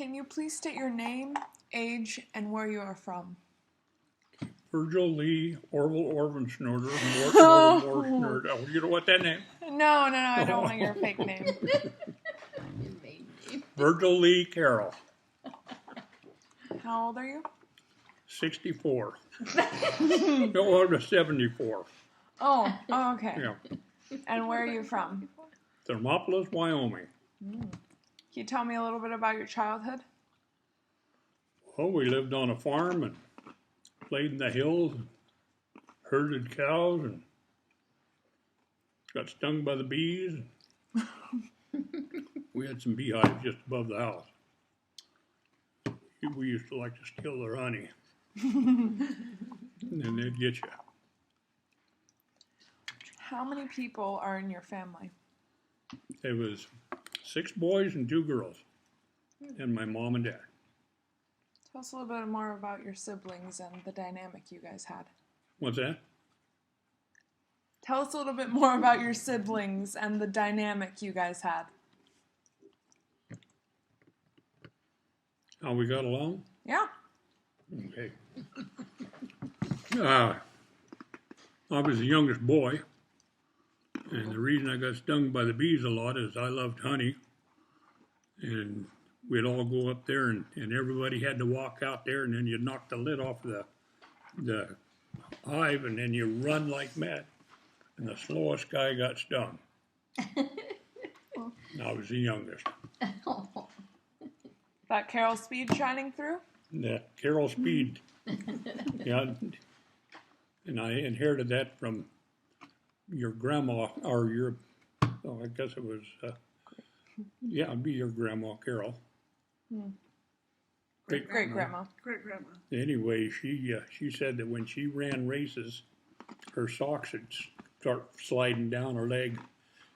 Can you please state your name, age, and where you are from? Virgil Lee Orville Orvenschnurder, Morschnurder. Oh, you don't want that name? No, I don't want your fake name. Virgil Lee Carroll. How old are you? 64. No, I'm 74. Oh, okay. Yeah. And where are you from? Thermopolis, Wyoming. Can you tell me a little bit about your childhood? Well, we lived on a farm and played in the hills, and herded cows, and got stung by the bees. We had some beehives just above the house. We used to like to steal their honey. And then they'd get you. How many people are in your family? It was 6 boys and 2 girls, and my mom and dad. Tell us a little bit more about your siblings and the dynamic you guys had. What's that? Tell us a little bit more about your siblings and the dynamic you guys had. How we got along? Yeah. Okay. I was the youngest boy, and the reason I got stung by the bees a lot is I loved honey, and we'd all go up there, and everybody had to walk out there, and then you'd knock the lid off the hive, and then you run like mad, and the slowest guy got stung. I was the youngest. That Carroll speed shining through? That Carroll speed. Yeah, and I inherited that from your grandma, or your, I guess it was, it'd be your grandma, Carol. Great-grandma. Great-grandma. Anyway, she said that when she ran races, her socks would start sliding down her leg,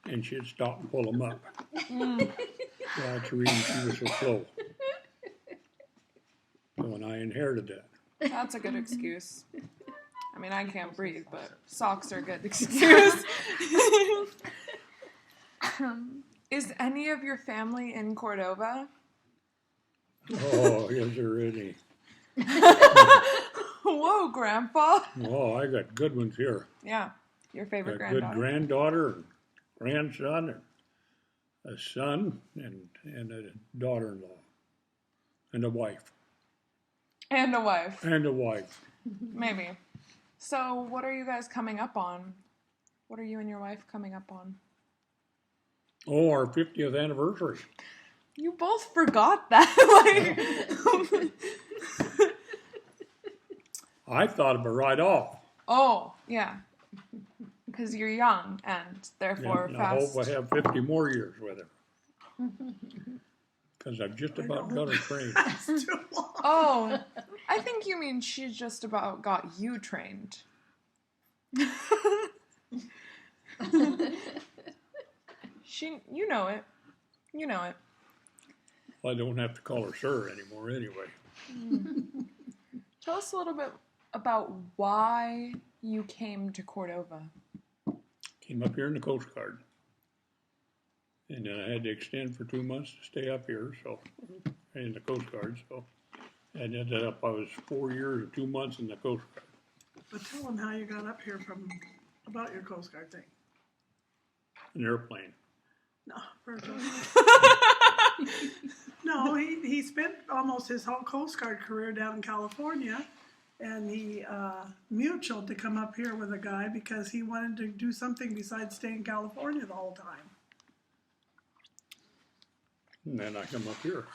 and she'd stop and pull them up. That's the reason she was so slow. So, and I inherited that. That's a good excuse. I mean, I can't breathe, but socks are a good excuse. Is any of your family in Cordova? Oh, is there any? Whoa, Grandpa. Oh, I got good ones here. Yeah, your favorite A granddaughter. good granddaughter, and grandson, and a son, and a daughter-in-law, and a wife. And a wife. And a wife. Maybe. So, what are you guys coming up on? What are you and your wife coming up on? Oh, our 50th anniversary. You both forgot that. I thought of it right off. Oh, yeah. Because you're young and therefore And fast. I hope I have 50 more years with her. Because I've just about got her trained. That's too long. Oh, I think you mean she just about got you trained. You know it. You know it. Well, I don't have to call her sir anymore anyway. Tell us a little bit about why you came to Cordova. Came up here in the Coast Guard. And then I had to extend for 2 months to stay up here, so, in the Coast Guard, so. And ended up, I was 4 years and 2 months in the Coast Guard. But tell them how you got up here about your Coast Guard thing. An airplane. No, Virgil. No, he spent almost his whole Coast Guard career down in California, and he mutualed to come up here with a guy because he wanted to do something besides stay in California the whole time. And then I come up here.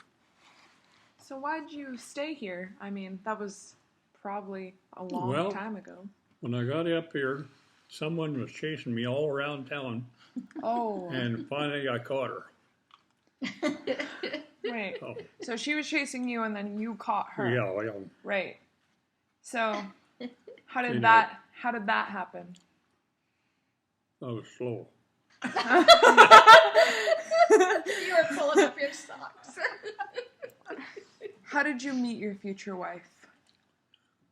So why'd you stay here? I mean, that was probably a long time ago. When I got up here, someone was chasing me all around town. Oh. And finally I caught her. Wait. Oh. So she was chasing you and then you caught her. Yeah. Right. So how did that happen? I was slow. You were pulling up your socks. How did you meet your future wife?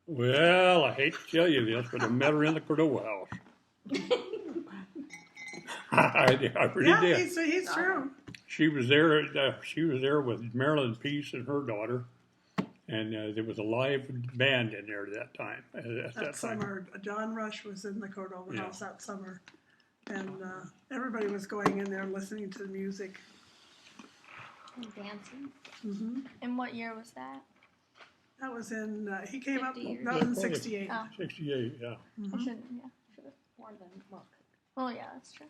Well, I hate to tell you this, but I met her in the Cordova house. I really did. Yeah, he's true. she was there. She was there with Marilyn Peace and her daughter, and there was a live band in there at that time. That summer, John Rush was in the Cordova house that summer, and everybody was going in there listening to the music. And dancing. Mm-hmm. And what year was that? That was in, he came up, 50 years. that was in 68. Oh. 68, yeah. Mm-hmm. I shouldn't, yeah. More than look. Oh, yeah, that's true.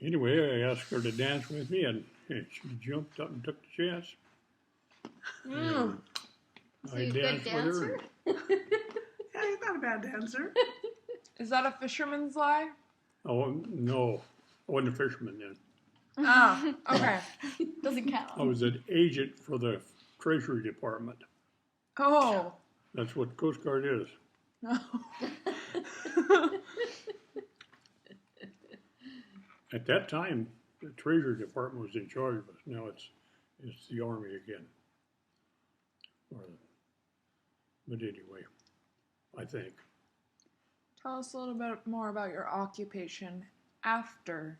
Anyway, I asked her to dance with me, and she jumped up and took the chance. Mm. So you a good dancer? Yeah, he's not a bad dancer. Is that a fisherman's lie? Oh, no. I wasn't a fisherman then. Ah, okay. Doesn't count. I was an agent for the Treasury Department. Oh. That's what Coast Guard is. At that time, the Treasury Department was in charge of us. Now it's the Army again. But anyway, I think. Tell us a little bit more about your occupation after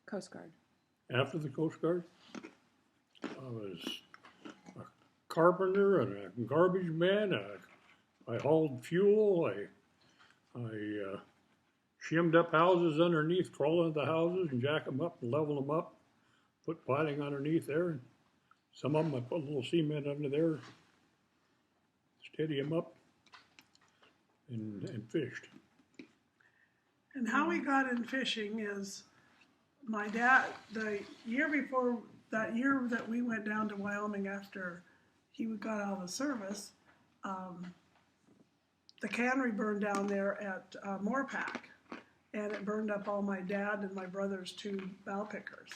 Coast Guard. After the Coast Guard, I was a carpenter and a garbage man. I hauled fuel. I shimmed up houses underneath, crawl into the houses and jack them up and level them up. Put piling underneath there. And some of them I put a little cement under there, steady them up, and fished. And how we got in fishing is my dad, the year before, that year that we went down to Wyoming after he got out of the service, the cannery burned down there at Moorpack, and it burned up all my dad and my brother's 2 bow pickers.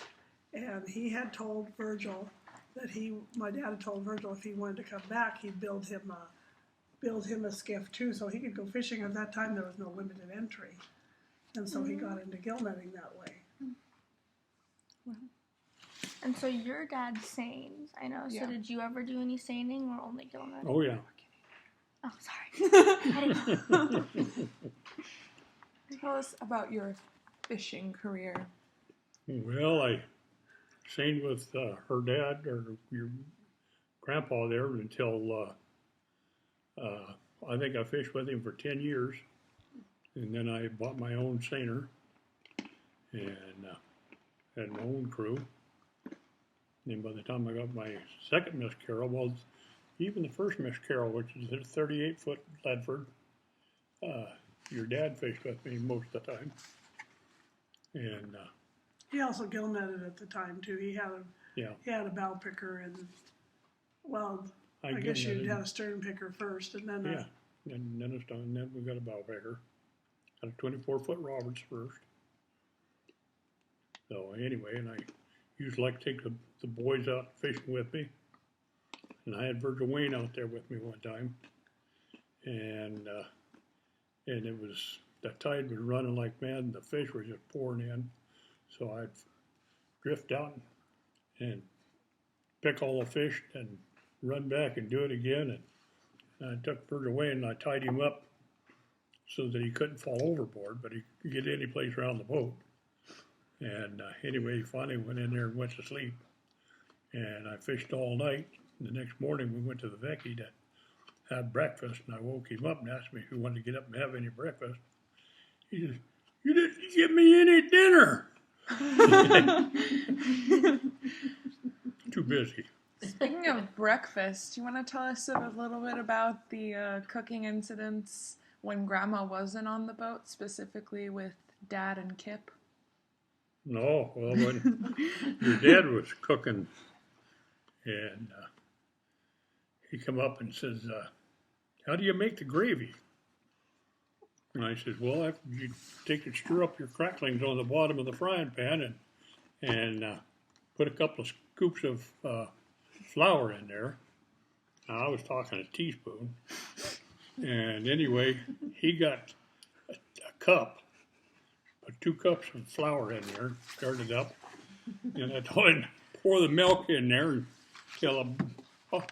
And he had told Virgil that my dad had told Virgil if he wanted to come back, he'd build him a skiff too, so he could go fishing. At that time, there was no limited entry, and so he got into gill netting that way. And so your dad seines, I know. Yeah. So did you ever do any seining or only gill netting? Oh, yeah. Oh, sorry. I didn't know. Tell us about your fishing career. Well, I seined with her dad or your grandpa there until I think I fished with him for 10 years. And then I bought my own seiner and had my own crew. And by the time I got my second Miss Carroll, well, even the first Miss Carroll, which is a 38-foot Ledford, your dad fished with me most of the time. And He also gill netted at the time too. He had a bow picker, and well, I guess you'd had a stern picker first, and then then a stone, and then we got a bow picker. Got a 24-foot Roberts first. So anyway, and I used to like to take the boys out fishing with me, and I had Virgil Wayne out there with me one time, and it was, the tide was running like mad, and the fish were just pouring in. So I'd drift out and pick all the fish and run back and do it again. And I took Virgil away and I tied him up so that he couldn't fall overboard, but he could get any place around the boat. And anyway, he finally went in there and went to sleep. And I fished all night. And the next morning we went to the Vecchi to have breakfast, and I woke him up and asked me if he wanted to get up and have any breakfast. He said, "You didn't give me any dinner." Too busy. Speaking of breakfast, do you want to tell us a little bit about the cooking incidents when Grandma wasn't on the boat, specifically with Dad and Kip? No, well, when your dad was cooking, and he come up and says, "How do you make the gravy?" And I said, "Well, you stir up your cracklings on the bottom of the frying pan and put a couple of scoops of flour in there." Now, I was talking a teaspoon. And anyway, he got a cup, put 2 cups of flour in there, stirred it up, and I told him, pour the milk in there and tell him, oh,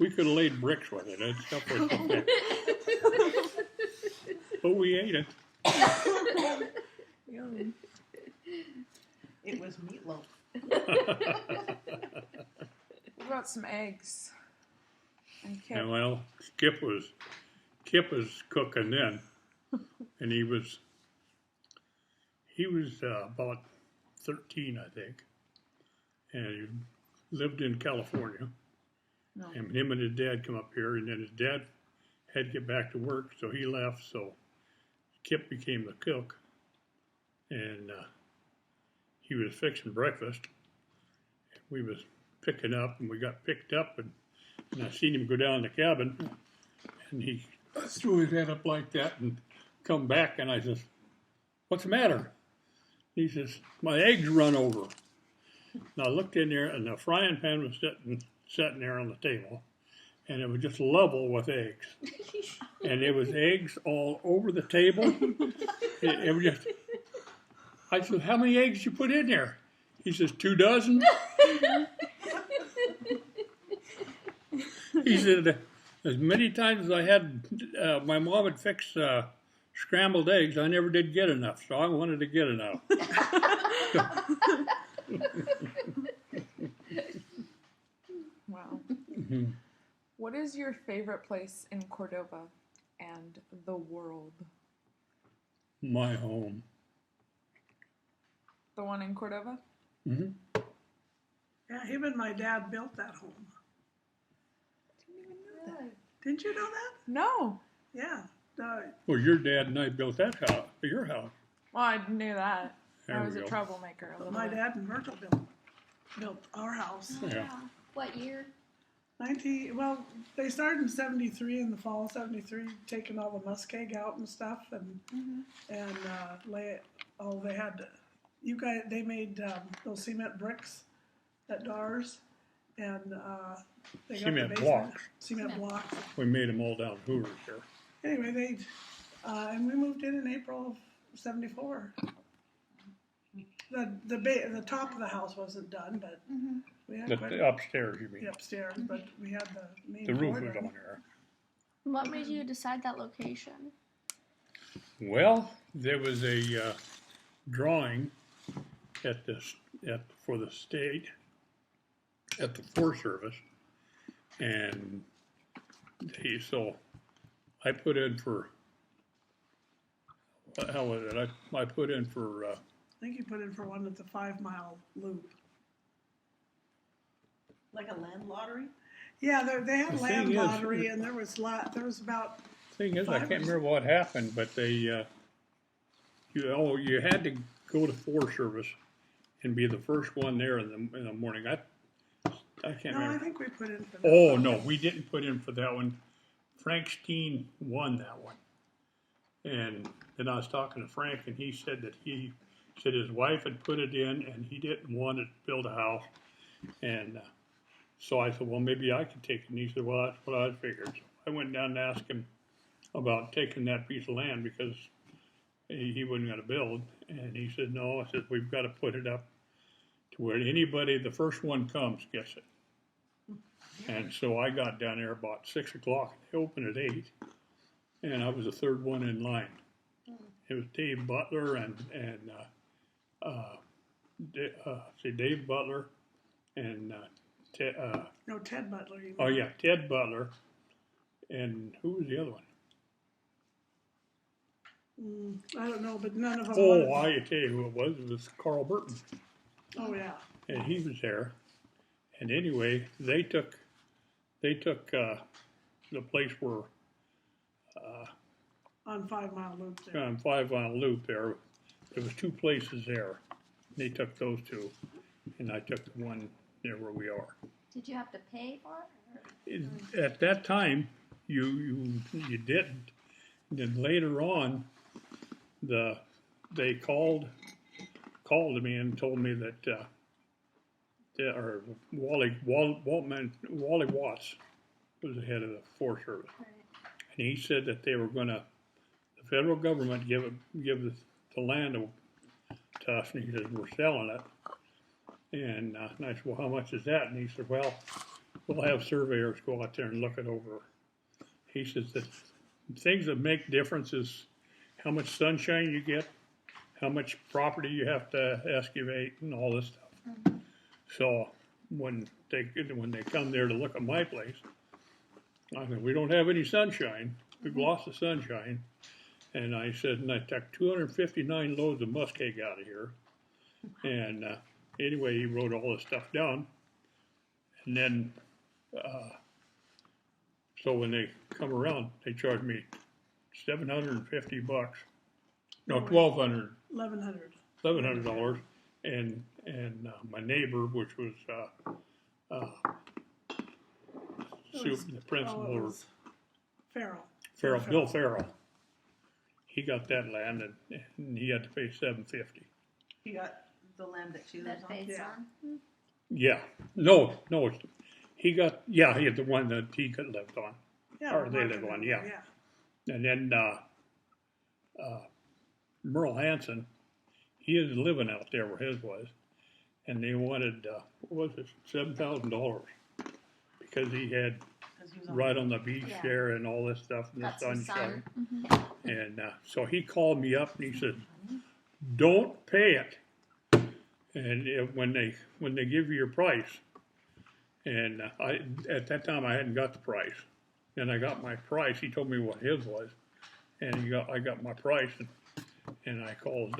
we could have laid bricks with it. That stuff was okay. But we ate it. It was meatloaf. What about some eggs? And Kip? Yeah, well, Kip was cooking then, and he was about 13, I think, and he lived in California. No. And him and his dad come up here, and then his dad had to get back to work, so he left. So Kip became the cook, and he was fixing breakfast. We was picking up, and we got picked up, and I seen him go down the cabin, and he threw his head up like that and come back, and I says, "What's the matter?" He says, "My eggs run over." And I looked in there, and the frying pan was sitting there on the table, and it was just level with eggs. And it was eggs all over the table. It was just, I said, "How many eggs you put in there?" He says, 2 dozen. He said, "As many times as I had, my mom would fix scrambled eggs, I never did get enough, so I wanted to get enough." Wow. What is your favorite place in Cordova and the world? My home. The one in Cordova? Mm-hmm. Yeah, him and my dad built that home. Didn't you know that? No. Yeah. Well, your dad and I built that house, your house. Well, I knew that. There I we was a go. troublemaker a little My bit. dad and Virgil built our house. Yeah. What year? Well, they started in 73, in the fall of 73, taking all the muskeg out and stuff, and lay it. Oh, they had they made those cement bricks at Dars, and they got Cement the basement, blocks. Cement blocks. We made them all down Hoover's here. Anyway, and we moved in April of 74. The top of the house wasn't done, but we had quite The upstairs, you mean? the upstairs, but we had the main The roof floor was done. on there. What made you decide that location? Well, there was a drawing for the state at the Forest Service, and so I put in for how was it? I put in for I think you put in for one at the 5 Mile Loop. Like a land lottery? Yeah, they had The land thing is- lottery, and there was about. thing is, I Five can't or remember what happened, but you had to go to Forest Service and be the first one there in the morning. I can't No, I remember. think we put in for that. Oh no, we didn't put in for that one. Frank Steen won that one, and then I was talking to Frank, and he said that his wife had put it in, and he didn't want to build a house, and so I said, well, maybe I could take it. And he said, well, that's what I figured. So I went down and asked him about taking that piece of land because he wasn't going to build, and he said, no. I said, we've got to put it up to where anybody, the first one comes, gets it. And so I got down there about 6 o'clock. They opened at 8, and I was the third one in line. It was Dave Butler and Dave Butler and Ted. No, Ted Butler. You Oh mean. yeah, Ted Butler, and who was the other one? I don't know, but none of them. Oh, wanted- I tell you who it was. It was Carl Burton, Oh yeah. and he was there. And anyway, they took the place where On 5 Mile Loop there. on 5 Mile Loop there. There was 2 places there. They took those 2, and I took the one there where we are. Did you have to pay for it? At that time, you didn't. Then later on, they called me and told me that or Wally Watts was the head of the Forest Service, and he said that they were going to, the federal government give the land to us, and he said we're selling it, and I said, well, how much is that? And he said, well, we'll have surveyors go out there and look it over. He says that things that make difference is how much sunshine you get, how much property you have to excavate and all this stuff. So when they come there to look at my place, I said, we don't have any sunshine. We've lost the sunshine. And I said, and I took 259 loads of muskeg out of here. And anyway, he wrote all this stuff down. And then, so when they come around, they charge me $750. No, $1,200. $1,100. And my neighbor, which was the principal, Bill Farrell. He got that land, and he had to pay $750. He got the land that she lives That on. face Yeah. on. Yeah, no, he had the one that he could live on, or they live on, yeah. And then Merle Hansen, he is living out there where his was, and they wanted what was it, $7,000 because he had right on the beach there and all this stuff in the Got some sunshine. sun. And so he called me up and he said, "Don't pay it." And when they give you your price, and at that time I hadn't got the price. Then I got my price. He told me what his was, and I got my price, and I called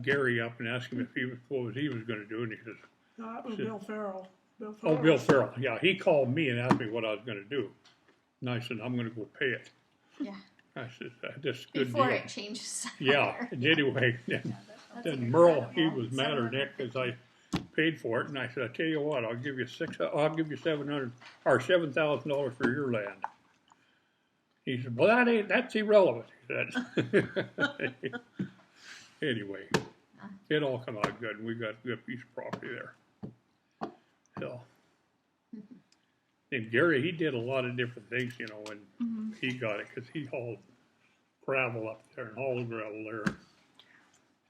Gary up and asked him what he was going to do, and he says, No, that was Bill Farrell. "Oh, Bill Farrell, yeah." He called me and asked me what I was going to do, and I said, "I'm going to go pay it." Yeah. I said, "This is a good Before deal." it changes. Yeah. And anyway, then Merle, he was madder Nick because I paid for it, and I said, "I tell you what, I'll give you $700 or $7,000 for your land." He said, "Well, that's irrelevant." He said. Anyway, it all come out good, and we got a good piece of property there. So, and Gary, he did a lot of different things, when he got it, because he hauled gravel up there and hauled gravel there,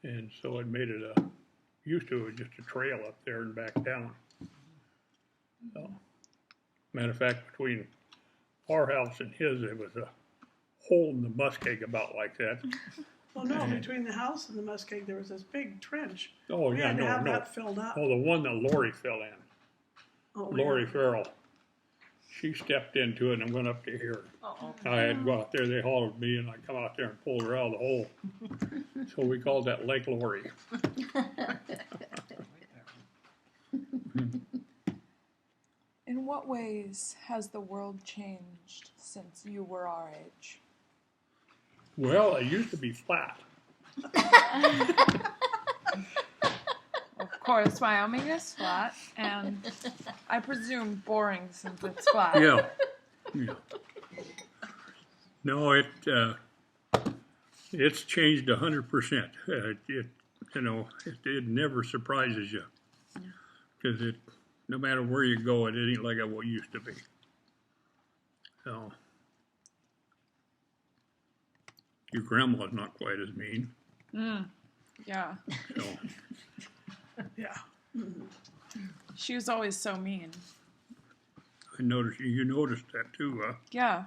and so it made it used to it was just a trail up there and back down. So, matter of fact, between our house and his, there was a hole in the muskeg about like that. Well, no, between the house and the muskeg, there was this big trench. Oh, We yeah, had to have no. that filled up. Oh, the one that Lori fell in. Oh, Lori yeah. Farrell. She stepped into it and went up to here. I had to go out there, they hollered me, and I come out there and pulled her out of the hole. So we called that Lake Lori. In what ways has the world changed since you were our age? Well, it used to be flat. Of course, Wyoming is flat, and I presume boring since it's flat. Yeah. No, it's changed 100%. It never surprises you because no matter where you go, it ain't like it used to be. So your grandma's not quite as mean. Yeah. So Yeah. She was always so mean. I noticed you noticed that too, huh? Yeah.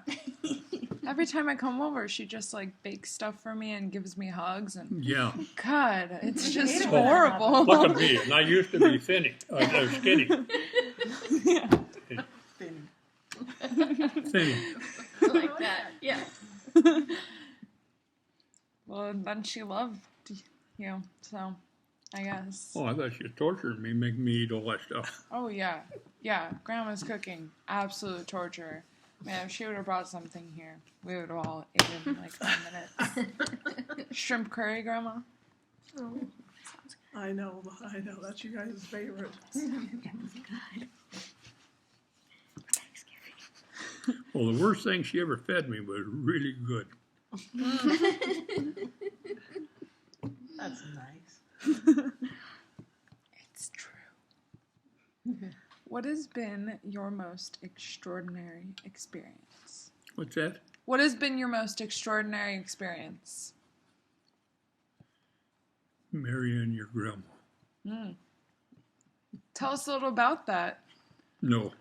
Every time I come over, she just bakes stuff for me and gives me hugs and Yeah. God, it's just it. horrible. Look at me, and I used to be skinny. Thinny. Like that. Yeah. Well, and then she loved you, so I guess. Oh, I thought she was torturing me, making me eat all that stuff. Oh yeah, Grandma's cooking, absolute torture. Man, if she would have brought something here, we would have all eaten in 5 minutes. Shrimp curry, Grandma. Oh, I know. That's you guys' favorite. Well, the worst thing she ever fed me was really good. That's nice. It's true. What has been your most extraordinary experience? What's that? What has been your most extraordinary experience? Marrying your grandma. Tell us a little about that. No.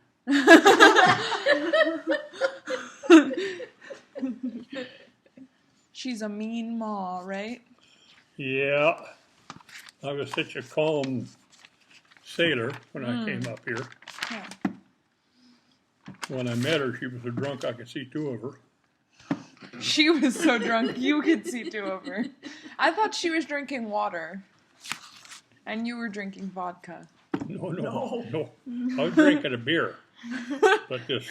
She's a mean ma, right? Yeah, I was such a calm sailor when I came up here. Yeah. When I met her, she was so drunk I could see two of her. She was so drunk you could see two of her. I thought she was drinking water. And you were drinking vodka. No. I was drinking a beer. But this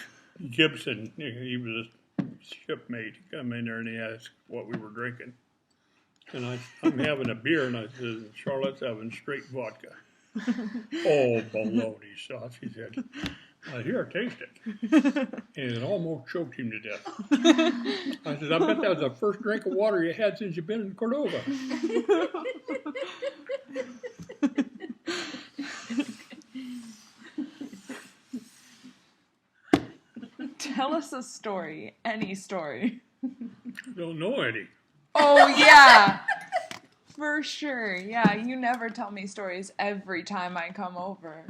Gibson, he was a shipmate. He come in there and he asked what we were drinking. And I'm having a beer, and I said, Charlotte's having straight vodka. Oh, baloney sauce, he said. Here, taste it. And it almost choked him to death. I said, I bet that was the first drink of water you had since you've been in Cordova. Tell us a story. Any story. Don't know any. Oh, yeah. For sure. Yeah, you never tell me stories every time I come over.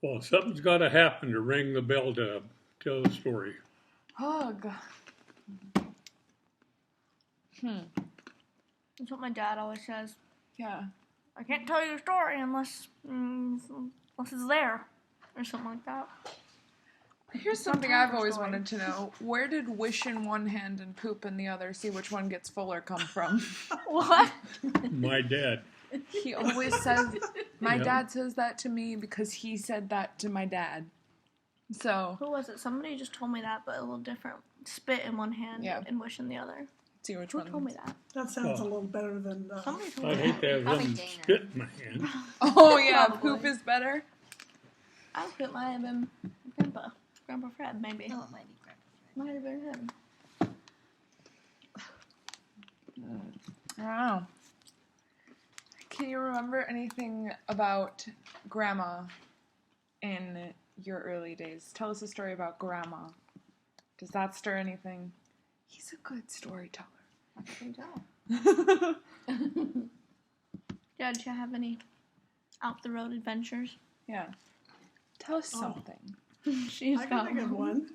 Well, something's got to happen to ring the bell to tell the story. Oh, God. That's what my dad always says. Yeah. I can't tell you a story unless it's there or something like that. Here's something I've always wanted to know. Where did wish in one hand and poop in the other, see which one gets fuller come from? What? My dad. He always says, my Yeah. dad says that to me because he said that to my dad. So, Who was it? Somebody just told me that, but a little different. Spit in one hand Yeah. and wish in the other. see which Who one. told me that? That sounds a little better than Somebody told I'd me hate to have Probably them Dana. spit in my hand. Oh, yeah, Probably. poop is better. I think it might have been Grandpa Fred, maybe. Oh, it might be Grandpa Fred. Might have been him. Wow. Can you remember anything about Grandma in your early days? Tell us a story about Grandma. Does that stir anything? He's a good storyteller. I can tell. Yeah, did you have any out-the-road adventures? Yeah. Tell us Oh. something. She's I can got think of one.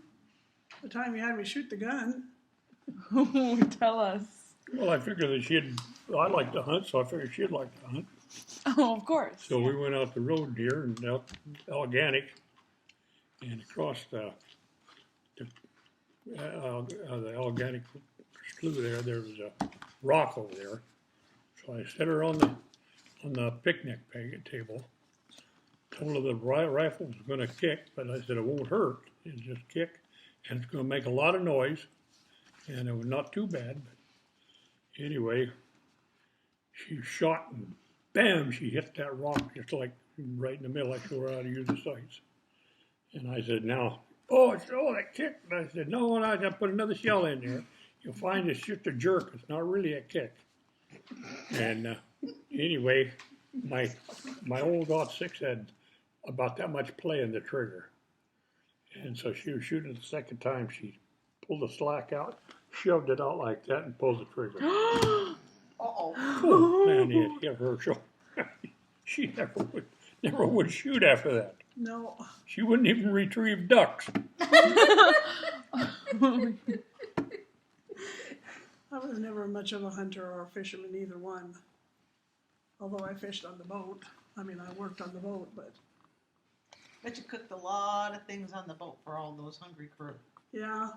The time you had me shoot the gun. Tell us. Well, I figured that I like to hunt, so I figured she'd like to hunt. Oh, of course. So we went out the road here and out Organic and across the Organic slough there was a rock over there. So I set her on the picnic table. Told her the rifle was going to kick, but I said it won't hurt. It'll just kick, and it's going to make a lot of noise. And it was not too bad. But anyway, she shot and bam, she hit that rock just like right in the middle. I showed her how to use the sights. And I said, now, that kicked. And I said, no, and I got to put another shell in there. You'll find it's just a jerk. It's not really a kick. And anyway, my old .6 had about that much play in the trigger. And so she was shooting the second time. She pulled the slack out, shoved it out like that, and pulled the trigger. Uh-oh. Oh, man, it hit her. So she never would shoot after that. No. She wouldn't even retrieve ducks. I was never much of a hunter or a fisherman, either one. Although I fished on the boat. I mean, I worked on the boat, but Bet you cooked a lot of things on the boat for all those hungry crew. yeah.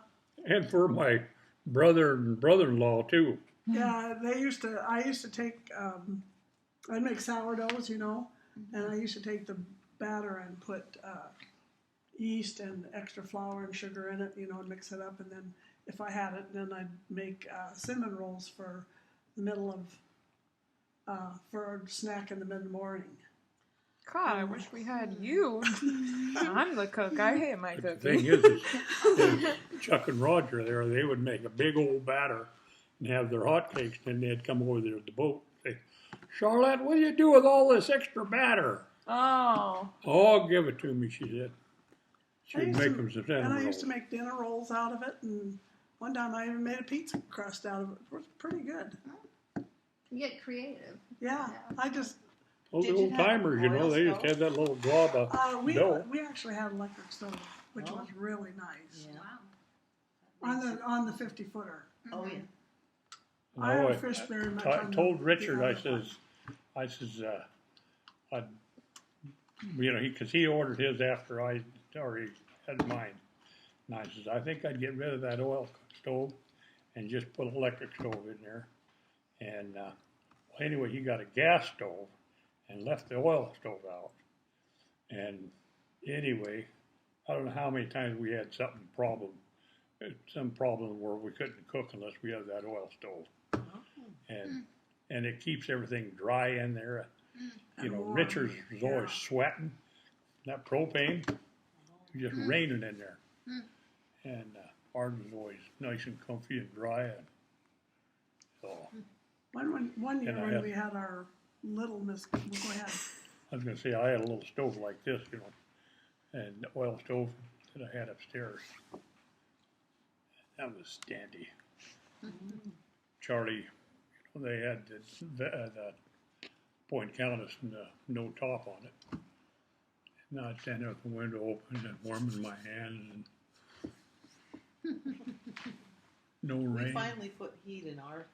And for my brother and brother-in-law, too. Yeah, I used to take, I'd make sourdoughs, and I used to take the batter and put yeast and extra flour and sugar in it, and mix it up. And then if I had it, then I'd make cinnamon rolls for the middle of, for a snack in the mid-morning. God, I wish we had you. I'm the cook. I hate my But the cooking. thing is Chuck and Roger there, they would make a big old batter and have their hotcakes, and then they'd come over there to the boat and say, Charlotte, what do you do with all this extra batter? Oh. Oh, give it to me, she said. I She'd used make to- them some And cinnamon I rolls. used to make dinner rolls out of it, and one time I even made a pizza crust out of it. It was pretty good. You get creative. Yeah, I just, Those Did you old have timers, oil they just stove? had that little glob of we dough. actually had an electric stove, which Oh. was really nice. Yeah. Wow. On the 50-footer. Oh, yeah. I No, don't fish very much. I on the- told the Richard, other I one. says, I'd, you know, because he ordered his after I already had mine. And I says, I think I'd get rid of that oil stove and just put an electric stove in there. And well, anyway, he got a gas stove and left the oil stove out. And anyway, I don't know how many times we had some problem where we couldn't cook unless we had that oil stove. And it keeps everything dry in there. You know, warm. Richard's was always Yeah. sweating. That propane, just raining in there. And ours was always nice and comfy and dry. And so One year And I when had- we had our little Miss, well, go ahead. I was going to say, I had a little stove like this, you know, and the oil stove that I had upstairs. That was dandy. Charlie, you know, they had the point countess and the no top on it. And I'd stand there with the window open and warming my hands and no We rain. finally put heat in our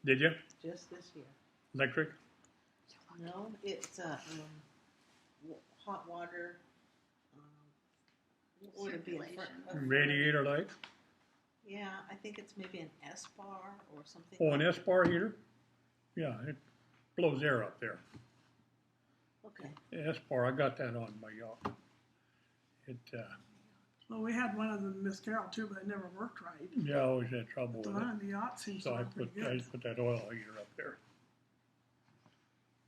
Did you? just this year. Electric? No, it's hot water. What would it be? Radiator light? Yeah, I think it's maybe an S-bar or something. Oh, an like S-bar heater? Yeah, it blows air up there. that. Okay. S-bar, I got that on my yacht. It, Well, we had one of them, Miss Carroll, too, but it never worked right. yeah, I always had trouble The with one it. on the yacht seems So to I work pretty put good. that oil heater up there.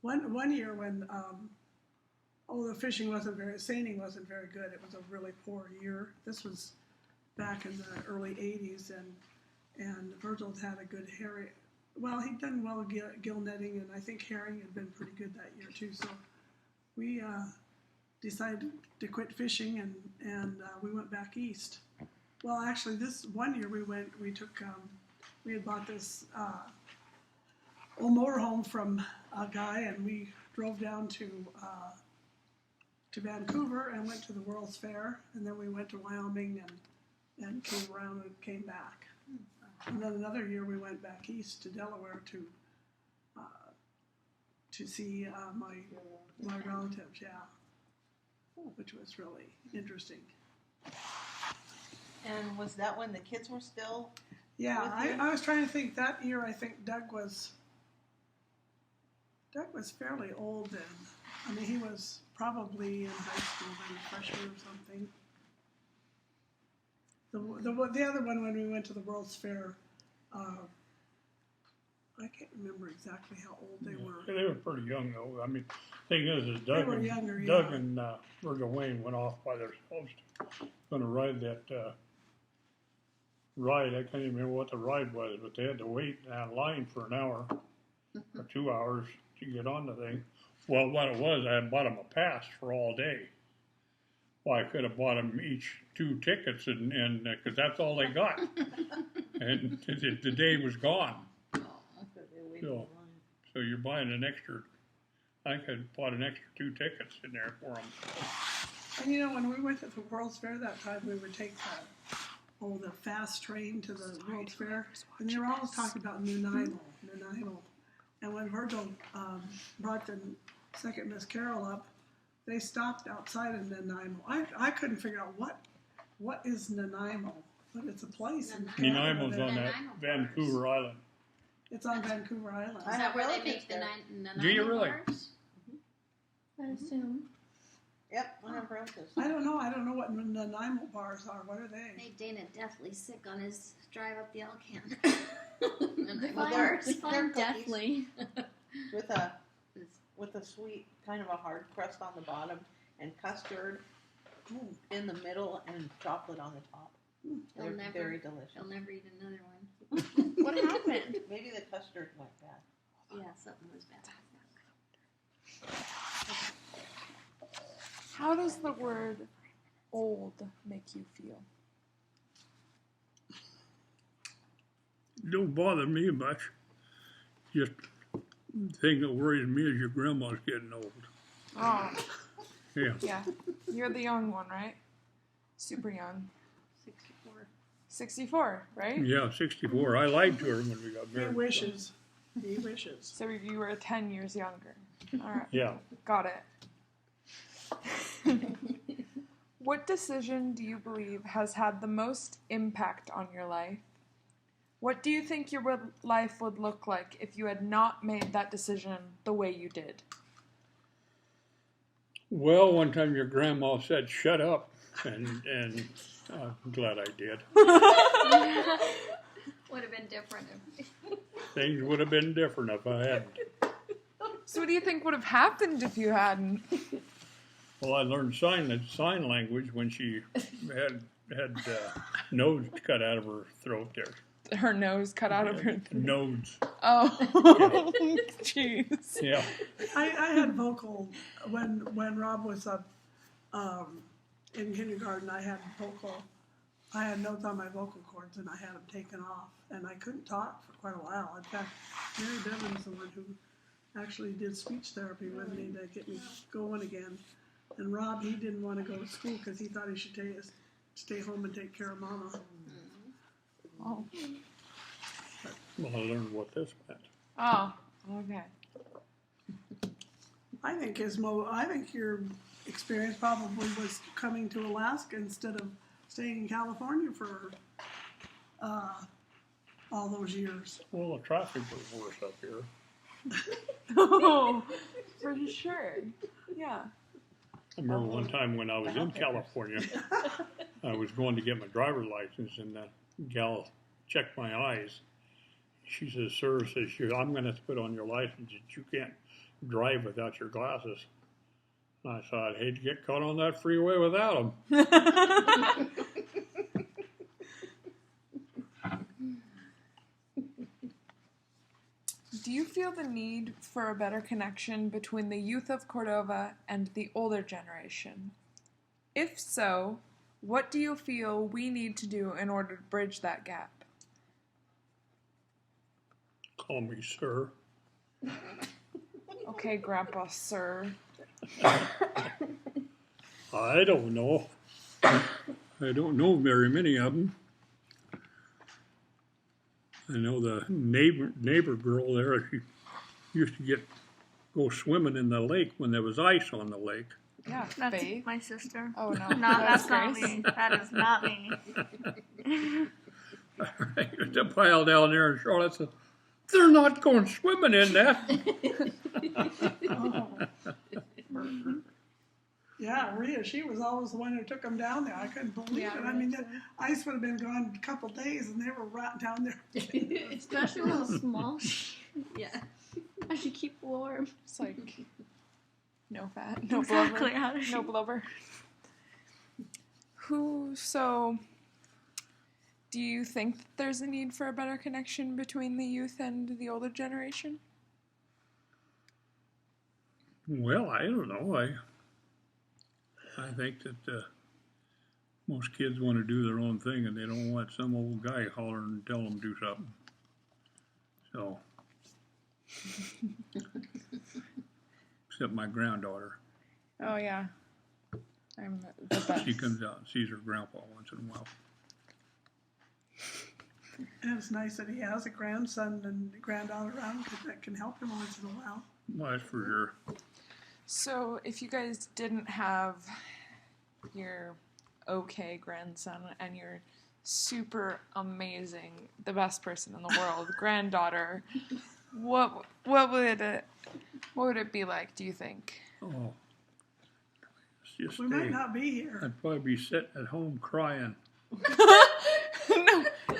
One year when, the fishing seining wasn't very good. It was a really poor year. This was back in the early 80s, and Virgil had a good herring. Well, he'd done well with gill netting, and I think herring had been pretty good that year too. So we decided to quit fishing, and we went back east. Well, actually, this one year we had bought this old motorhome from a guy, and we drove down to Vancouver and went to the World's Fair, and then we went to Wyoming and came around and came back. And then another year we went back east to Delaware to see my relatives, yeah, which was really interesting. And was that when the kids were still? Yeah, With you? I was trying to think that year. I think Doug was fairly old then. I mean, he was probably in high school then, freshman or something. The other one when we went to the World's Fair, I can't remember exactly how old they were. They were pretty young though. I mean, thing is They Doug were and, younger, Doug yeah. and Virgil Wayne went off by themselves going to ride that ride. I can't even remember what the ride was, but they had to wait in that line for an hour or 2 hours to get on the thing. Well, what it was, I had bought them a pass for all day. Well, I could have bought them each 2 tickets, and because that's all they got, and the day was gone. They waited in So- line. So you're buying an extra. I could have bought an extra 2 tickets in there for them. And you know, when we went to the World's Fair that time, we would take the fast train to the World's Fair, and they were always talking about Nanaimo. And when Virgil brought the second Miss Carroll up, they stopped outside of Nanaimo. I couldn't figure out what is Nanaimo, but it's a place in Canada. Nanaimo's on that Nanaimo Vancouver Island. It's on Vancouver Island. Is that where they relatives make the there. Nanaimo Do you really? bars? I assume. Yep, I have relatives. I don't know. I don't know what Nanaimo bars are. What are they? Made Dana deathly sick on his drive up the Elcan. Define, they're define cookies. deathly. with a sweet kind of a hard crust on the bottom and custard in the middle and chocolate on the top. They're He'll never- very delicious. He'll never eat another one. What happened? Maybe the custard went bad. Yeah, something was bad. How does the word old make you feel? Don't bother me much. Just the thing that worries me is your grandma's getting old. Oh, Yeah. yeah. You're the young one, right? Super young. 64. 64, right? Yeah, 64. I lied to her when we got He married. wishes. He wishes. So you were 10 years younger. All right. Yeah. Got it. What decision do you believe has had the most impact on your life? What do you think your life would look like if you had not made that decision the way you did? Well, one time your grandma said, "Shut up," and I'm glad I did. Would have been different if Things would have been different if I hadn't. So what do you think would have happened if you hadn't? Well, I learned sign language when she had nose cut out of her throat there. Her nose cut out of her. Nodes. Oh, jeez. Yeah. I had vocal when Rob was up in kindergarten. I had notes on my vocal cords, and I had them taken off, and I couldn't talk for quite a while. In fact, Mary Bevan's the one who actually did speech therapy with me to get me going again. And Rob, he didn't want to go to school because he thought he should stay home and take care of Mama. Oh. Well, I learned what this meant. Oh, okay. I think your experience probably was coming to Alaska instead of staying in California for all those years. Well, the traffic was worse up here. Oh, for sure. Yeah. I remember one time when I was in California, I was going to get my driver's license, and the gal checked my eyes. She says, "Sir," says she, "I'm going to put on your license that you can't drive without your glasses." And I thought, I'd hate to get caught on that freeway without them. Do you feel the need for a better connection between the youth of Cordova and the older generation? If so, what do you feel we need to do in order to bridge that gap? Call me sir. Okay, Grandpa, sir. I don't know. I don't know very many of them. I know the neighbor girl there, she used to go swimming in the lake when there was ice on the lake. Yeah, That's Faith. my sister. Oh, no. No, that's not Grace. me. That is not me. There's a pile down there, and Charlotte said, "They're not going swimming in that." Yeah, Rhea, she was always the one who took them down there. I couldn't believe Yeah, it. I mean, the ice would have been gone a couple days, and they were right down there. especially when it's small. Yeah. I should keep warm. It's like no fat, no Exactly. blubber. How does she? No blubber. So, do you think that there's a need for a better connection between the youth and the older generation? Well, I don't know. I think that most kids want to do their own thing, and they don't want some old guy hollering and telling them to do something. So, except my granddaughter. Oh, yeah. I'm the best. She comes out and sees her grandpa once in a while. And it's nice that he has a grandson and granddaughter around that can help him once in a while. Well, that's for sure. So, if you guys didn't have your okay grandson and your super amazing, the best person in the world granddaughter, what would it be like? Do you think? Oh, just We might not be here. I'd probably be sitting at home crying.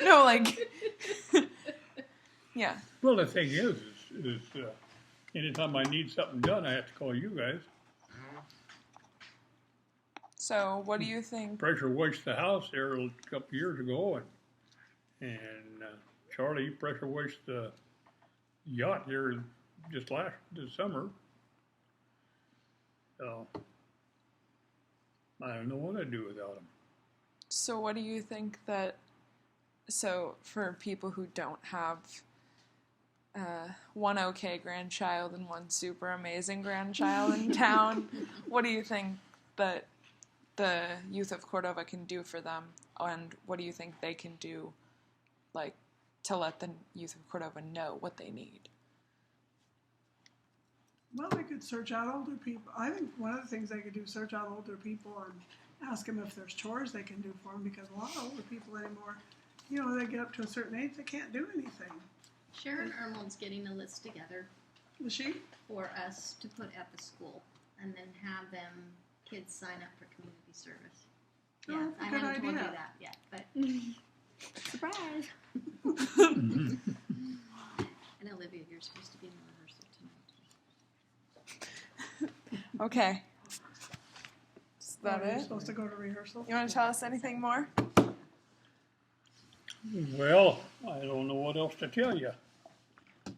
No, like, yeah. Well, the thing is anytime I need something done, I have to call you guys. So, what do you think? Pressure washed the house there a couple years ago, and Charlie pressure washed the yacht here just this summer. So I don't know what I'd do without him. So, what do you think that? So, for people who don't have one okay grandchild and one super amazing grandchild in town, what do you think that the youth of Cordova can do for them, and what do you think they can do, like, to let the youth of Cordova know what they need? Well, they could search out older people. I think one of the things they could do is search out older people and ask them if there's chores they can do for them, because a lot of older people anymore, you know, they get up to a certain age, they can't do anything. Sharon Ermold's getting a list together Is she? for us to put at the school, and then have them kids sign up for community service. Oh, Yeah, that's a I good haven't told you idea. that yet, but Surprise! and Olivia, you're supposed to be in rehearsal tonight. Okay. Is that You're it? supposed to go to rehearsal? You want to tell us anything more? Well, I don't know what else to tell you. Do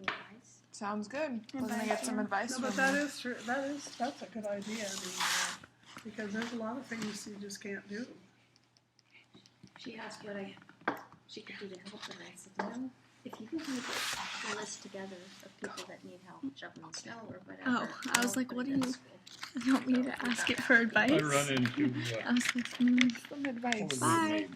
advice. Sounds good. We're gonna get some advice No, from but that you. is true. That's a good idea. I mean, because there's a lot of things you just can't do. She asked what she could do to help, and I said, no, if you can make a list together of people that need help shoveling snow or whatever. Oh, I was I'll like, put what it do at you school. want me to ask it for advice? I run into I was like, Some advice. what was her Bye. name?